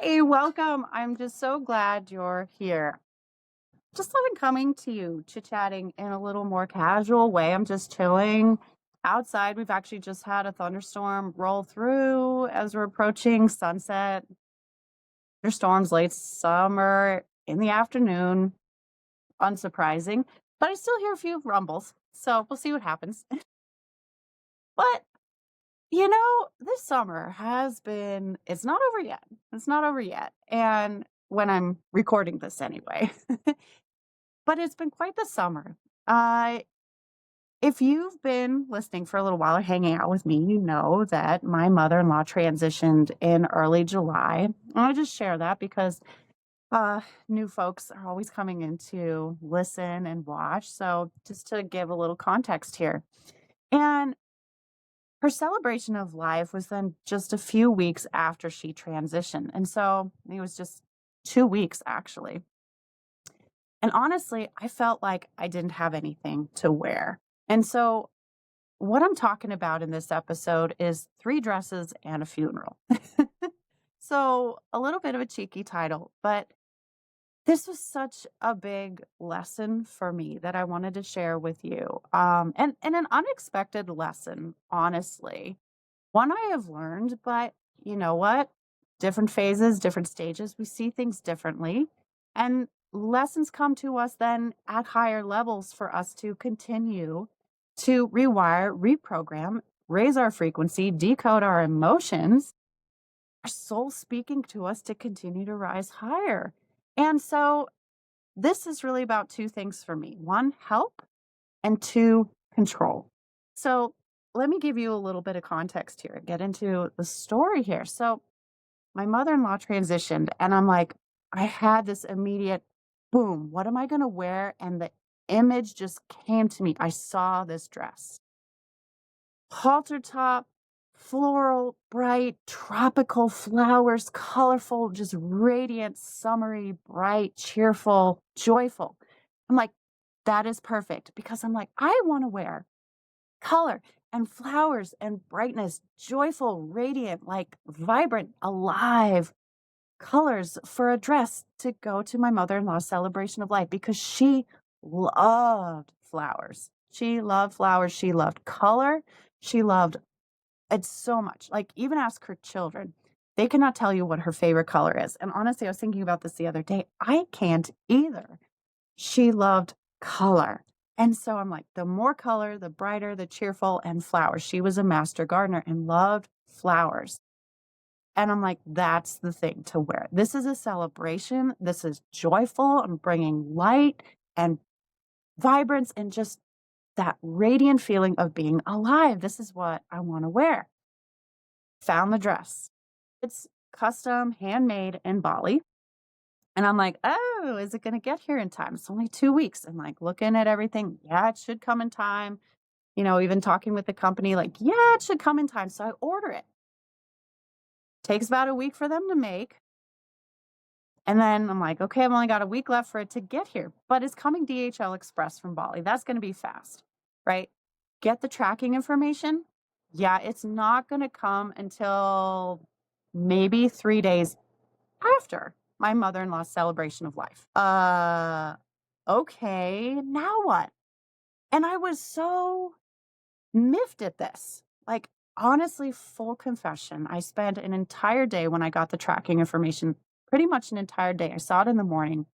Hey, welcome. I'm just so glad you're here. Just loving coming to you, chit-chatting in a little more casual way. I'm just chilling outside. We've actually just had a thunderstorm roll through as we're approaching sunset. Thunderstorms late summer in the afternoon. Unsurprising, but I still hear a few rumbles. So we'll see what happens. But this summer has been, it's not over yet. It's not over yet. And when I'm recording this anyway, but it's been quite the summer. Uh, if you've been listening for a little while or hanging out with me, you know that my mother in law transitioned in early July. And I just share that because new folks are always coming in to listen and watch. So, just to give a little context here. And her celebration of life was then just a few weeks after she transitioned. And so it was just 2 weeks actually. And honestly, I felt like I didn't have anything to wear. And so what I'm talking about in this episode is three dresses and a funeral. So a little bit of a cheeky title, but this was such a big lesson for me that I wanted to share with you. And an unexpected lesson, honestly. One I have learned, but you know what? Different phases, different stages, we see things differently. And lessons come to us then at higher levels for us to continue to rewire, reprogram, raise our frequency, decode our emotions, our soul speaking to us to continue to rise higher. And so this is really about two things for me: one, help, and two, control. So let me give you a little bit of context here, get into the story here. So my mother in law transitioned, and I'm like, I had this immediate boom, what am I going to wear? And the image just came to me. I saw this dress, halter top, floral, bright, tropical flowers, colorful, just radiant, summery, bright, cheerful, joyful. I'm like, that is perfect because I'm like, I want to wear color and flowers and brightness, joyful, radiant, like vibrant, alive colors for a dress to go to my mother in law's celebration of life because she loved flowers. She loved flowers. She loved color. She loved it so much. Like, even ask her children. They cannot tell you what her favorite color is. And honestly, I was thinking about this the other day. I can't either. She loved color. And so I'm like, the more color, the brighter, the cheerful, and flowers. She was a master gardener and loved flowers. And I'm like, that's the thing to wear. This is a celebration. This is joyful. I'm bringing light and vibrance and just that radiant feeling of being alive. This is what I want to wear. Found the dress. It's custom, handmade in Bali. And I'm like, oh, is it going to get here in time? It's only 2 weeks. And like looking at everything, yeah, it should come in time. Even talking with the company, like, yeah, it should come in time. So I order it. Takes about a week for them to make. And then I'm like, okay, I've only got a week left for it to get here, but it's coming DHL Express from Bali. That's going to be fast, right? Get the tracking information. Yeah, it's not going to come until maybe 3 days after my mother-in-law's celebration of life. Okay, now what? And I was so miffed at this. Like, honestly, full confession, I spent an entire day when I got the tracking information, pretty much an entire day. I saw it in the morning.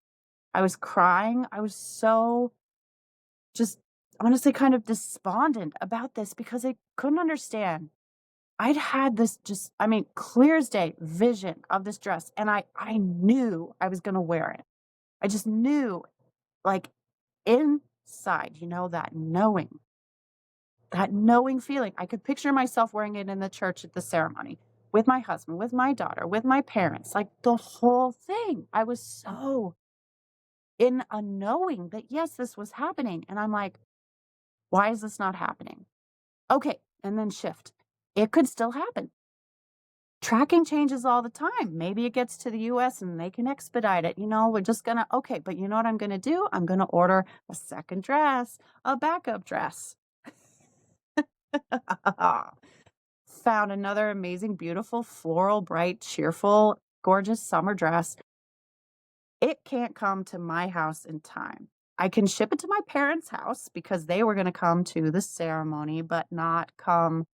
I was crying. I was so just honestly kind of despondent about this because I couldn't understand. I'd had this just, I mean, clear as day vision of this dress, and I knew I was going to wear it. I just knew, like, inside, that knowing feeling. I could picture myself wearing it in the church at the ceremony with my husband, with my daughter, with my parents, like the whole thing. I was so in a knowing that, yes, this was happening. And I'm like, why is this not happening? Okay. And then shift. It could still happen. Tracking changes all the time. Maybe it gets to the US and they can expedite it. We're just going to, okay, but you know what I'm going to do? I'm going to order a second dress, a backup dress. Found another amazing, beautiful, floral, bright, cheerful gorgeous summer dress. It can't come to my house in time. I can ship it to my parents' house because they were going to come to the ceremony, but not come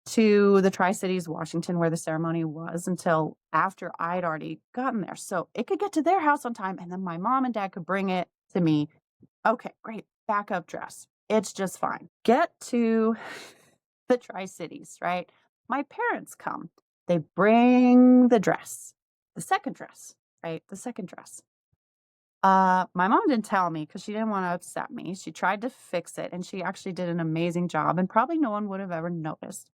to the Tri Cities, Washington, where the ceremony was until after I'd already gotten there. So it could get to their house on time, and then my mom and dad could bring it to me. Okay, great. Backup dress. It's just fine. Get to the Tri Cities, right? My parents come. They bring the dress, the second dress, right? The second dress. My mom didn't tell me because she didn't want to upset me. She tried to fix it and she actually did an amazing job, and probably no one would have ever noticed.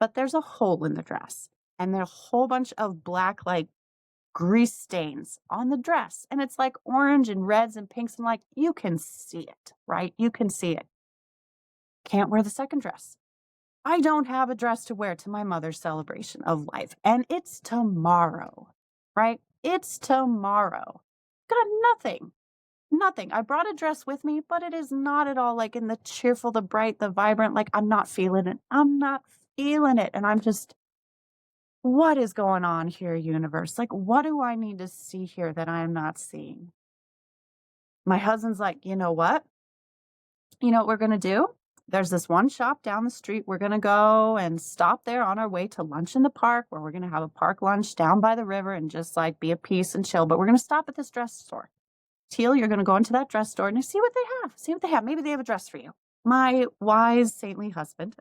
But there's a hole in the dress and there's a whole bunch of black, like grease stains on the dress. And it's like orange and reds and pinks. And like, you can see it, right? You can see it. Can't wear the second dress. I don't have a dress to wear to my mother's celebration of life. And it's tomorrow, right? It's tomorrow. Got nothing. Nothing. I brought a dress with me, but it is not at all like in the cheerful, the bright, the vibrant. Like, I'm not feeling it. I'm not feeling it. And I'm just, what is going on here, universe? Like, what do I need to see here that I am not seeing? My husband's like, you know what? You know what we're going to do? There's this one shop down the street. We're going to go and stop there on our way to lunch in the park, where we're going to have a park lunch down by the river and just like be at peace and chill. But we're going to stop at this dress store. Teal, you're going to go into that dress store and see what they have. See what they have. Maybe they have a dress for you. My wise, saintly husband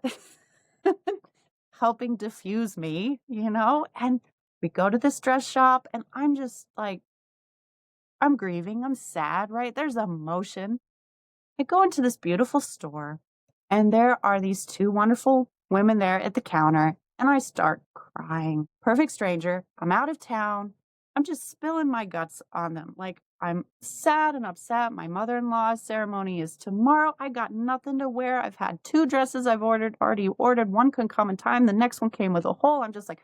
helping diffuse me, and we go to this dress shop and I'm just like, I'm grieving. I'm sad, right? There's emotion. I go into this beautiful store and there are these two wonderful women there at the counter, and I start crying. Perfect stranger. I'm out of town. I'm just spilling my guts on them. Like, I'm sad and upset. My mother-in-law's ceremony is tomorrow. I got nothing to wear. I've had two dresses I've already ordered. One couldn't come in time. The next one came with a hole. I'm just like,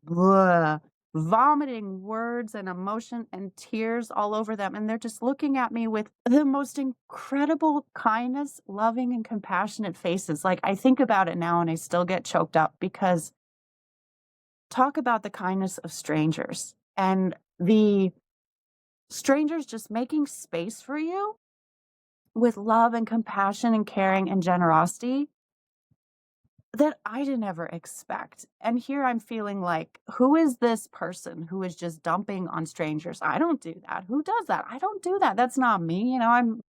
bleh, vomiting words and emotion and tears all over them. And they're just looking at me with the most incredible kindness, loving, and compassionate faces. Like, I think about it now and I still get choked up, because talk about the kindness of strangers and the strangers just making space for you with love and compassion and caring and generosity that I didn't ever expect. And here I'm feeling like, who is this person who is just dumping on strangers? I don't do that. Who does that? I don't do that. That's not me. I'm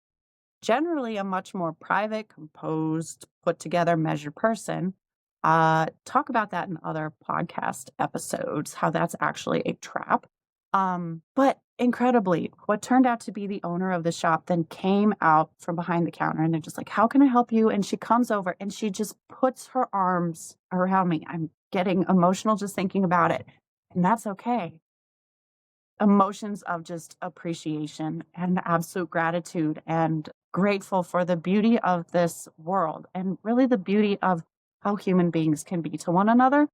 generally a much more private, composed, put together, measured person. Talk about that in other podcast episodes, how that's actually a trap. But incredibly, what turned out to be the owner of the shop then came out from behind the counter and they're just like, how can I help you? And she comes over and she just puts her arms around me. I'm getting emotional just thinking about it. And that's okay. Emotions of just appreciation and absolute gratitude and grateful for the beauty of this world and really the beauty of how human beings can be to one another.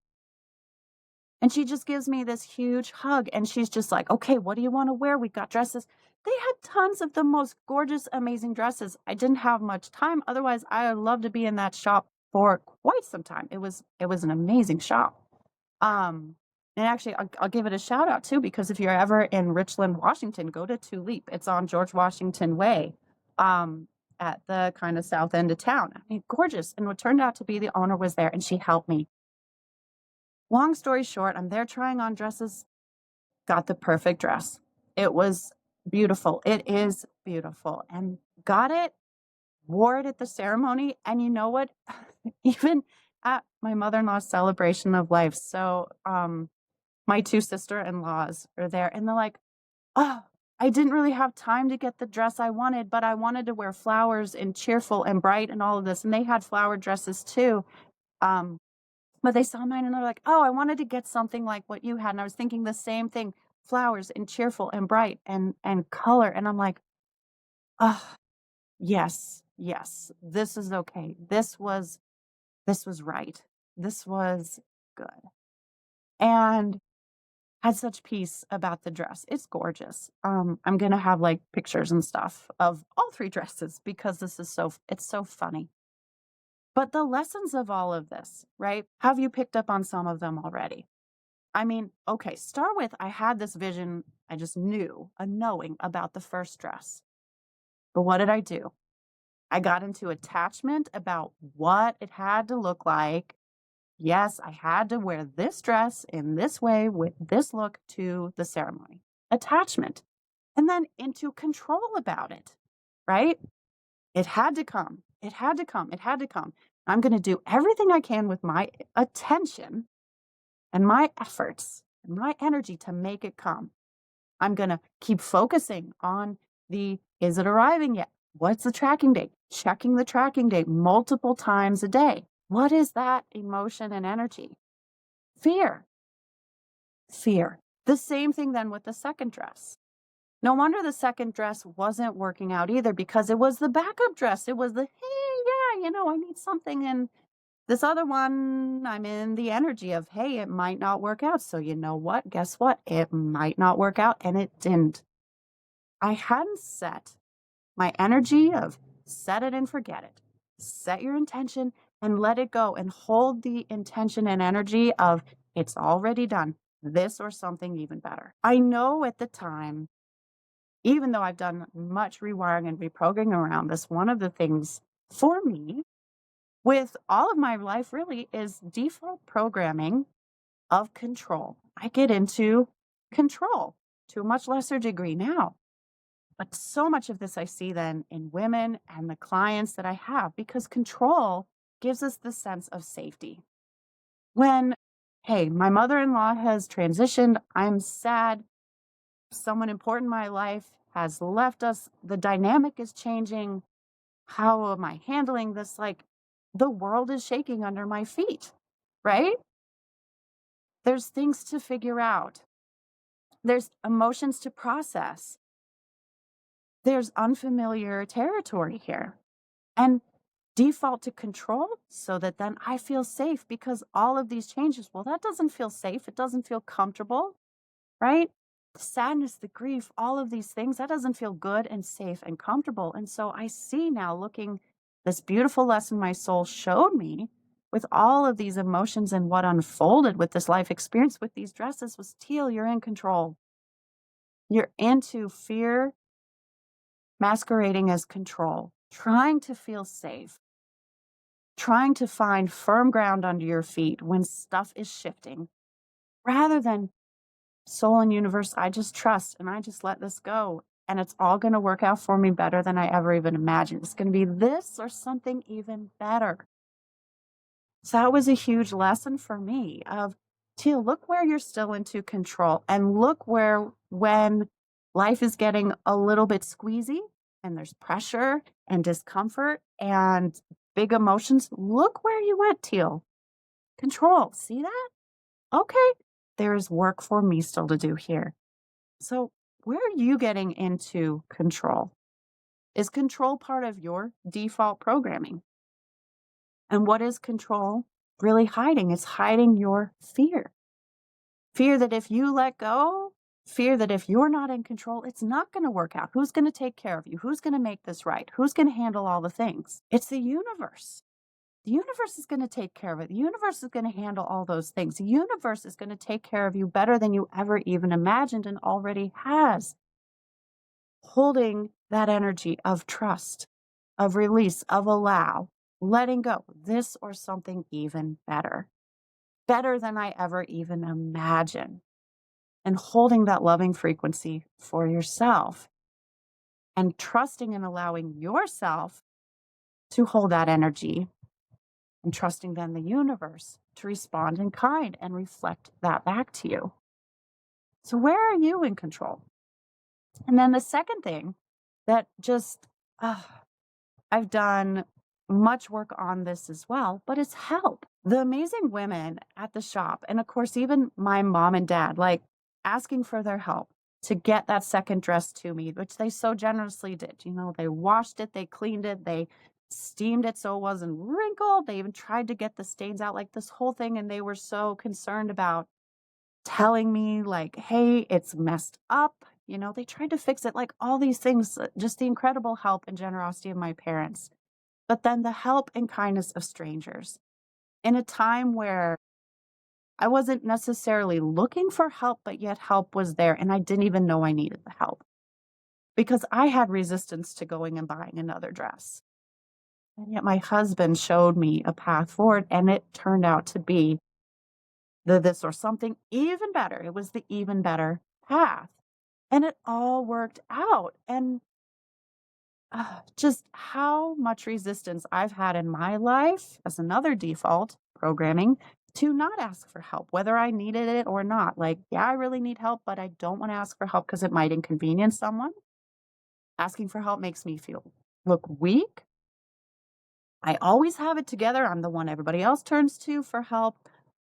And she just gives me this huge hug and she's just like, okay, what do you want to wear? We got dresses. They had tons of the most gorgeous, amazing dresses. I didn't have much time. Otherwise, I would love to be in that shop for quite some time. It was an amazing shop. Um, and actually, I'll give it a shout out too, because if you're ever in Richland, Washington, go to Tulip. It's on George Washington Way, at the kind of south end of town. I mean, gorgeous. And what turned out to be the owner was there and she helped me. Long story short, I'm there trying on dresses, got the perfect dress. It was beautiful. It is beautiful. And got it, wore it at the ceremony. And you know what? Even at my mother-in-law's celebration of life. So my two sister-in-laws are there and they're like, oh, I didn't really have time to get the dress I wanted, but I wanted to wear flowers and cheerful and bright and all of this. And they had flower dresses too. Um, but they saw mine and they're like, oh, I wanted to get something like what you had. And I was thinking the same thing, flowers and cheerful and bright and color. And I'm like, oh, yes, yes, this is okay. This was right. This was good. And had such peace about the dress. It's gorgeous. I'm gonna have like pictures and stuff of all three dresses because it's so funny. But the lessons of all of this, right? Have you picked up on some of them already? I mean, okay, start with I had this vision, I just knew, a knowing about the first dress. But what did I do? I got into attachment about what it had to look like. Yes, I had to wear this dress in this way with this look to the ceremony. Attachment. And then into control about it, right? It had to come. It had to come. It had to come. I'm going to do everything I can with my attention and my efforts and my energy to make it come. I'm going to keep focusing on the is it arriving yet? What's the tracking date? Checking the tracking date multiple times a day. What is that emotion and energy? Fear. Fear. The same thing then with the second dress. No wonder the second dress wasn't working out either because it was the backup dress. It was the, hey, yeah, I need something. And this other one, I'm in the energy of, hey, it might not work out. So you know what? Guess what? It might not work out. And it didn't. I hadn't set my energy of set it and forget it. Set your intention and let it go and hold the intention and energy of it's already done. This or something even better. I know at the time, even though I've done much rewiring and reprogramming around this, one of the things for me with all of my life really is default programming of control. I get into control to a much lesser degree now. But so much of this I see then in women and the clients that I have because control gives us the sense of safety. When, hey, my mother in law has transitioned, I'm sad. Someone important in my life has left us. The dynamic is changing. How am I handling this? Like the world is shaking under my feet, right? There's things to figure out, there's emotions to process, there's unfamiliar territory here. And default to control so that then I feel safe because all of these changes, well, that doesn't feel safe. It doesn't feel comfortable, right? The sadness, the grief, all of these things, that doesn't feel good and safe and comfortable. And so I see now looking this beautiful lesson my soul showed me with all of these emotions and what unfolded with this life experience with these dresses was Teal, you're in control. You're into fear masquerading as control, trying to feel safe, trying to find firm ground under your feet when stuff is shifting, rather than soul and universe, I just trust and I just let this go. And it's all going to work out for me better than I ever even imagined. It's going to be this or something even better. So that was a huge lesson for me of, Teal, look where you're still into control and look where when life is getting a little bit squeezy and there's pressure and discomfort and big emotions, look where you went, Teal. Control. See that? Okay. There is work for me still to do here. So where are you getting into control? Is control part of your default programming? And what is control really hiding? It's hiding your fear. Fear that if you let go, fear that if you're not in control, it's not going to work out. Who's going to take care of you? Who's going to make this right? Who's going to handle all the things? It's the universe. The universe is going to take care of it. The universe is going to handle all those things. The universe is going to take care of you better than you ever even imagined and already has. Holding that energy of trust, of release, of allow, letting go, this or something even better, better than I ever even imagined. And holding that loving frequency for yourself and trusting and allowing yourself to hold that energy and trusting then the universe to respond in kind and reflect that back to you. So, where are you in control? And then the second thing that just, I've done much work on this as well, but it's help. The amazing women at the shop, and of course, even my mom and dad, like asking for their help to get that second dress to me, which they so generously did. They washed it, they cleaned it, they steamed it so it wasn't wrinkled. They even tried to get the stains out, like this whole thing. And they were so concerned about telling me, like, hey, it's messed up. They tried to fix it, like all these things, just the incredible help and generosity of my parents. But then the help and kindness of strangers in a time where I wasn't necessarily looking for help, but yet help was there, and I didn't even know I needed the help because I had resistance to going and buying another dress. And yet my husband showed me a path forward, and it turned out to be the this or something even better. It was the even better path. And it all worked out. And just how much resistance I've had in my life as another default programming to not ask for help, whether I needed it or not. Like, yeah, I really need help, but I don't want to ask for help because it might inconvenience someone. Asking for help makes me feel look weak. I always have it together. I'm the one everybody else turns to for help.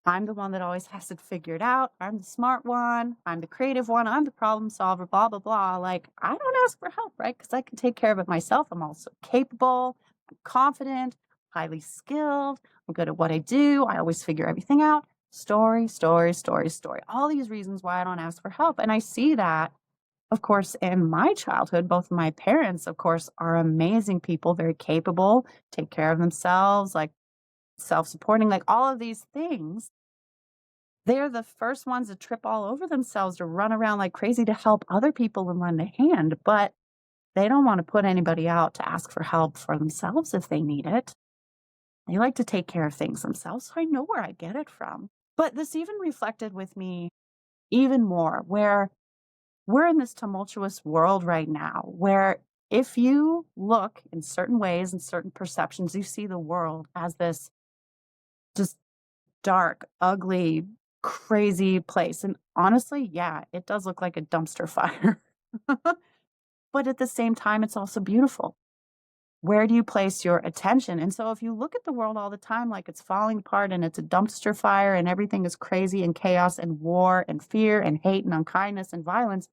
I'm the one that always has it figured out. I'm the smart one. I'm the creative one. I'm the problem solver, blah, blah, blah. Like, I don't ask for help, right? Because I can take care of it myself. I'm also capable, I'm confident, highly skilled. I'm good at what I do. I always figure everything out. Story, story, story, story. All these reasons why I don't ask for help. And I see that of course, in my childhood, both of my parents, of course, are amazing people, very capable, take care of themselves, like self-supporting, like all of these things. They're the first ones to trip all over themselves, to run around like crazy to help other people and lend a hand, but they don't want to put anybody out to ask for help for themselves if they need it. They like to take care of things themselves, so I know where I get it from. But this even reflected with me even more, where we're in this tumultuous world right now where if you look in certain ways and certain perceptions, you see the world as this just dark, ugly, crazy place. And honestly, yeah, it does look like a dumpster fire. But at the same time, it's also beautiful. Where do you place your attention? And so if you look at the world all the time like it's falling apart and it's a dumpster fire and everything is crazy and chaos and war and fear and hate and unkindness and violence,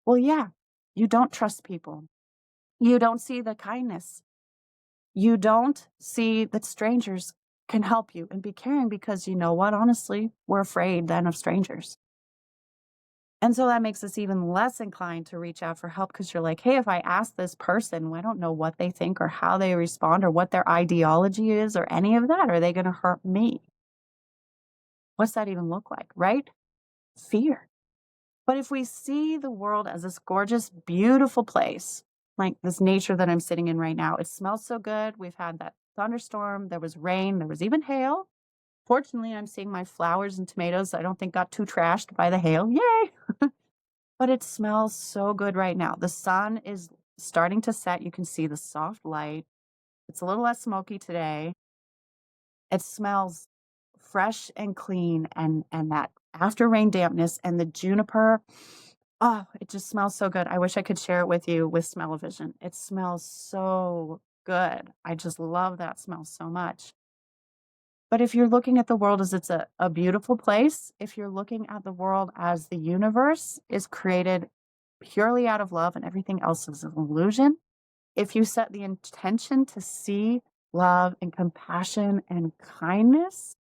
well, yeah, you don't trust people. You don't see the kindness. You don't see that strangers can help you and be caring because you know what? Honestly, we're afraid then of strangers. And so that makes us even less inclined to reach out for help because you're like, hey, if I ask this person, I don't know what they think or how they respond or what their ideology is or any of that. Are they going to hurt me? What's that even look like? Right? Fear. But if we see the world as this gorgeous, beautiful place, like this nature that I'm sitting in right now, it smells so good. We've had that thunderstorm, there was rain, there was even hail. Fortunately, I'm seeing my flowers and tomatoes I don't think got too trashed by the hail. Yay! But it smells so good right now. The sun is starting to set. You can see the soft light. It's a little less smoky today. It smells fresh and clean and that after rain dampness and the juniper. Oh, it just smells so good. I wish I could share it with you with smell-o-vision. It smells so good. I just love that smell so much. But if you're looking at the world as it's a beautiful place, if you're looking at the world as the universe is created purely out of love and everything else is an illusion, if you set the intention to see love and compassion and kindness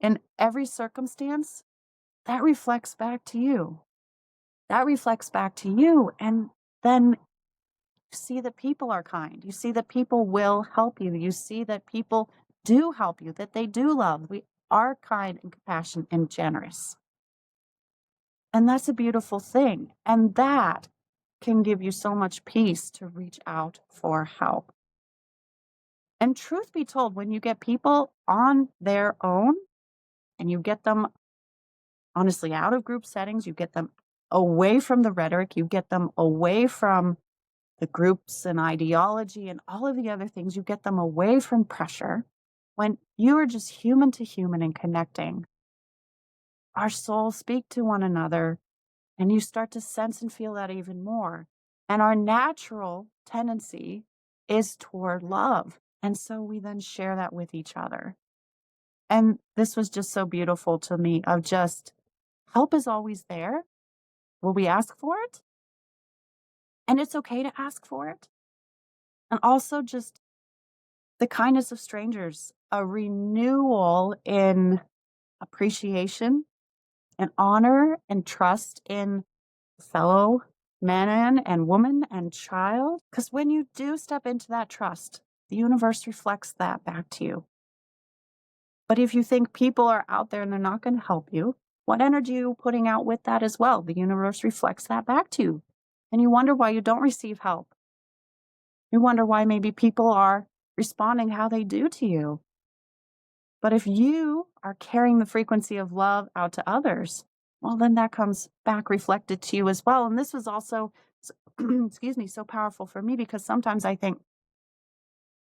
in every circumstance, that reflects back to you. That reflects back to you. And then you see that people are kind. You see that people will help you. You see that people do help you, that they do love. We are kind and compassionate and generous. And that's a beautiful thing. And that can give you so much peace to reach out for help. And truth be told, when you get people on their own and you get them honestly out of group settings, you get them away from the rhetoric, you get them away from the groups and ideology and all of the other things, you get them away from pressure. When you are just human to human and connecting, our souls speak to one another, and you start to sense and feel that even more. And our natural tendency is toward love. And so we then share that with each other. And this was just so beautiful to me of just help is always there. Will we ask for it? And it's okay to ask for it. And also just the kindness of strangers, a renewal in appreciation and honor and trust in fellow man and woman and child. Because when you do step into that trust, the universe reflects that back to you. But if you think people are out there and they're not going to help you, what energy are you putting out with that as well? The universe reflects that back to you. And you wonder why you don't receive help. You wonder why maybe people are responding how they do to you. But if you are carrying the frequency of love out to others, well, then that comes back reflected to you as well. And this was also, excuse me, so powerful for me because sometimes I think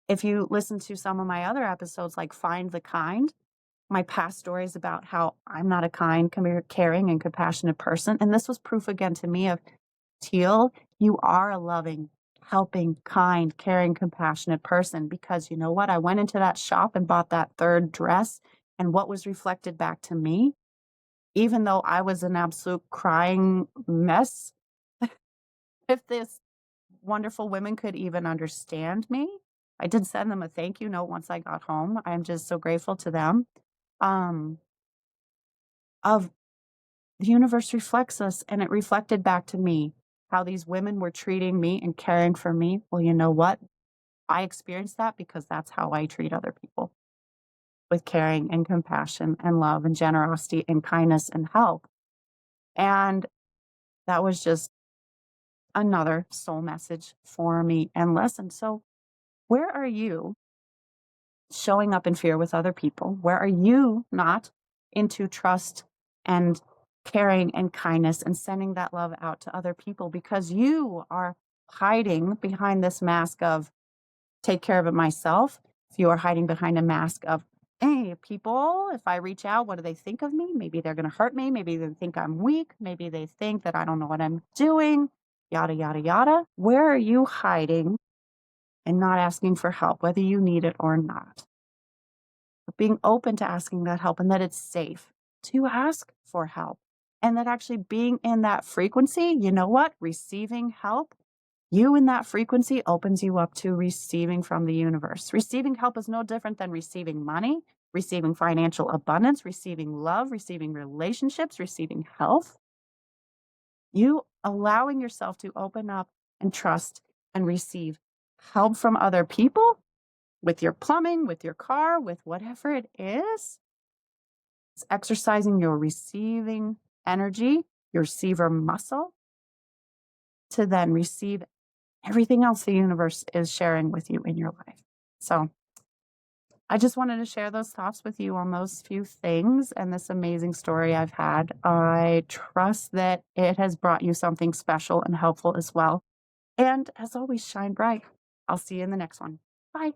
if you listen to some of my other episodes, like Find the Kind, my past stories about how I'm not a kind, caring, and compassionate person. And this was proof again to me of Teal, you are a loving, helping, kind, caring, compassionate person because you know what? I went into that shop and bought that third dress. And what was reflected back to me, even though I was an absolute crying mess, if this wonderful women could even understand me, I did send them a thank you note once I got home. I'm just so grateful to them. Um, of the universe reflects us, and it reflected back to me how these women were treating me and caring for me. Well, you know what? I experienced that because that's how I treat other people, with caring and compassion and love and generosity and kindness and help. And that was just another soul message for me and lesson. So, where are you showing up in fear with other people? Where are you not into trust and caring and kindness and sending that love out to other people because you are hiding behind this mask of take care of it myself? If you are hiding behind a mask of, hey, people, if I reach out, what do they think of me? Maybe they're going to hurt me. Maybe they think I'm weak. Maybe they think that I don't know what I'm doing, yada, yada, yada. Where are you hiding and not asking for help, whether you need it or not? Being open to asking that help and that it's safe to ask for help. And that actually being in that frequency, you know what? Receiving help, you in that frequency opens you up to receiving from the universe. Receiving help is no different than receiving money, receiving financial abundance, receiving love, receiving relationships, receiving health. You allowing yourself to open up and trust and receive help from other people with your plumbing, with your car, with whatever it is. It's exercising your receiving energy, your receiver muscle, to then receive everything else the universe is sharing with you in your life. So I just wanted to share those thoughts with you on those few things and this amazing story I've had. I trust that it has brought you something special and helpful as well. And as always, shine bright. I'll see you in the next one. Bye.